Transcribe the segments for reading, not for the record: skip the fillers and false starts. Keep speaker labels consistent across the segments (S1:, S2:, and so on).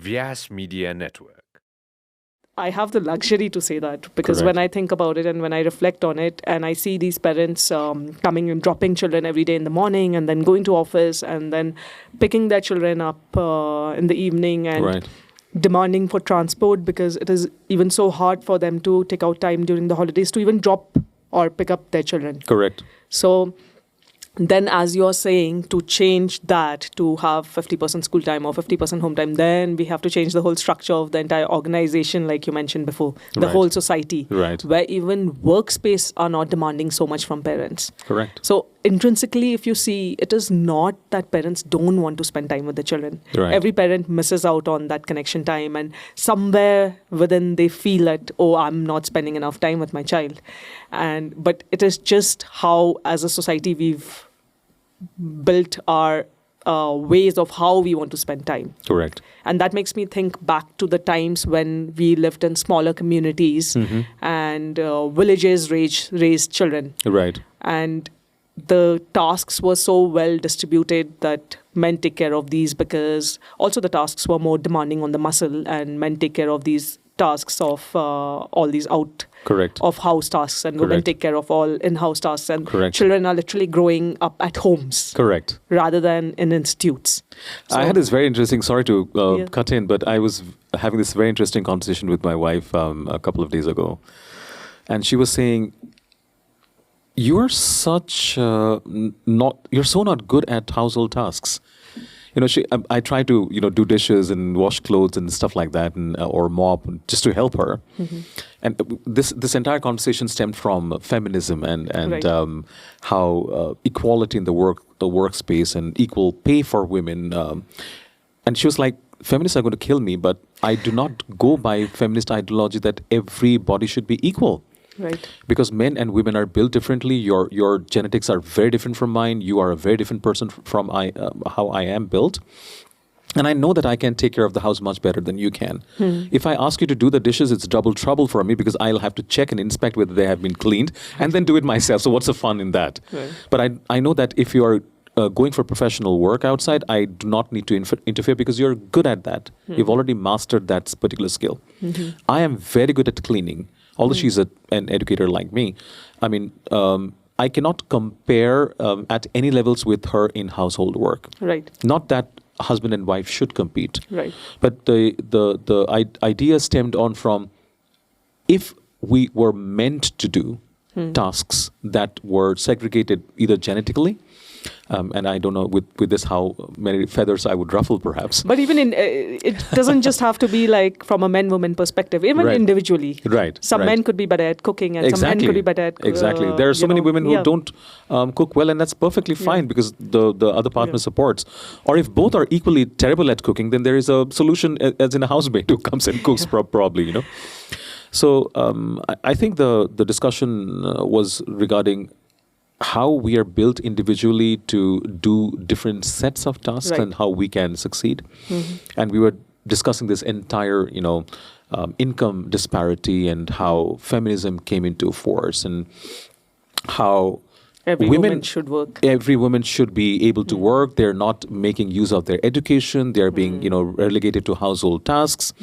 S1: Vyasa Media Network.
S2: I have the luxury to say that because
S3: Correct.
S2: when I think about it and when I reflect on it and I see these parents coming and dropping children every day in the morning and then going to office and then picking their children up in the evening and
S3: Right.
S2: demanding for transport because it is even so hard for them to take out time during the holidays to even drop or pick up their children.
S3: Correct.
S2: So then as you're saying, to change that to have 50% school time or 50% home time, then we have to change the whole structure of the entire organization, like you mentioned before, the
S3: Right.
S2: whole society,
S3: Right.
S2: where even workspace are not demanding so much from parents.
S3: Correct.
S2: So intrinsically, if you see, it is not that parents don't want to spend time with the children.
S3: Right.
S2: Every parent misses out on that connection time, and somewhere within they feel that, oh, I'm not spending enough time with my child. But it is just how, as a society, we've built our ways of how we want to spend time.
S3: Correct.
S2: And that makes me think back to the times when we lived in smaller communities
S3: Mm-hmm.
S2: and villages raised children.
S3: Right.
S2: And the tasks were so well distributed that men take care of these because also the tasks were more demanding on the muscle and men take care of these tasks of all these out
S3: Correct.
S2: of house tasks and women
S3: Correct.
S2: take care of all in-house tasks and
S3: Correct.
S2: children are literally growing up at homes
S3: Correct.
S2: rather than in institutes.
S3: I had this very interesting, sorry to
S2: Yeah.
S3: cut in, but I was having this very interesting conversation with my wife a couple of days ago. And she was saying, you're such you're so not good at household tasks. You know, I try to, do dishes and wash clothes and stuff like that, and or mop just to help her.
S2: Mm-hmm.
S3: And this entire conversation stemmed from feminism and
S2: Right.
S3: how equality in the workspace and equal pay for women. And she was like, feminists are going to kill me, but I do not go by feminist ideology that everybody should be equal.
S2: Right.
S3: Because men and women are built differently. Your genetics are very different from mine. You are a very different person from how I am built. And I know that I can take care of the house much better than you can. If I ask you to do the dishes, it's double trouble for me because I'll have to check and inspect whether they have been cleaned and then do it myself. So what's the fun in that?
S2: Right.
S3: But I know that if you are going for professional work outside, I do not need to interfere because you're good at that. You've already mastered that particular skill. I am very good at cleaning. Although she's an educator like me, I mean, I cannot compare at any levels with her in household work.
S2: Right.
S3: Not that husband and wife should compete,
S2: Right.
S3: but the idea stemmed on from if we were meant to do tasks that were segregated either genetically, and I don't know with this how many feathers I would ruffle perhaps.
S2: But even in it doesn't just have to be like from a men-woman perspective, even
S3: Right.
S2: individually.
S3: Right.
S2: Some
S3: right.
S2: men could be better at cooking and some men could be better at...
S3: Exactly. There are so many women who don't cook well, and that's perfectly fine because the other partner supports. Or if both are equally terrible at cooking, then there is a solution as in a housemaid who comes and cooks probably, So I think the discussion was regarding how we are built individually to do different sets of tasks
S2: Right.
S3: and how we can succeed. And we were discussing this entire, income disparity and how feminism came into force and how
S2: Every woman should work.
S3: Every woman should be able to work. They're not making use of their education. They're being, relegated to household tasks.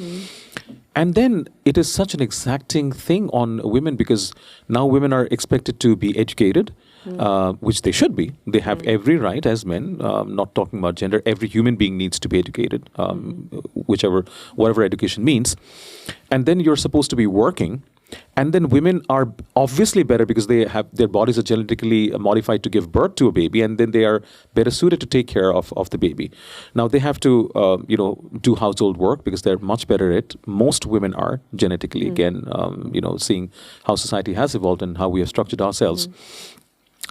S3: And then it is such an exacting thing on women because now women are expected to be educated, which they should be. They have every right as men, not talking about gender. Every human being needs to be educated, whatever education means. And then you're supposed to be working. And then women are obviously better because they have their bodies are genetically modified to give birth to a baby, and then they are better suited to take care of the baby. Now they have to do household work because they're much better at it. Most women are genetically again, seeing how society has evolved and how we have structured ourselves.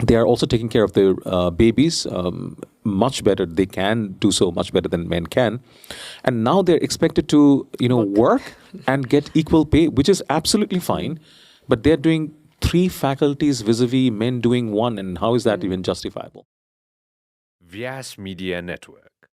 S3: They are also taking care of their babies much better. They can do so much better than men can. And now they're expected to, work and get equal pay, which is absolutely fine. But they're doing 3 faculties vis-a-vis men doing 1. And how is that even justifiable?
S1: Vyasa Media Network.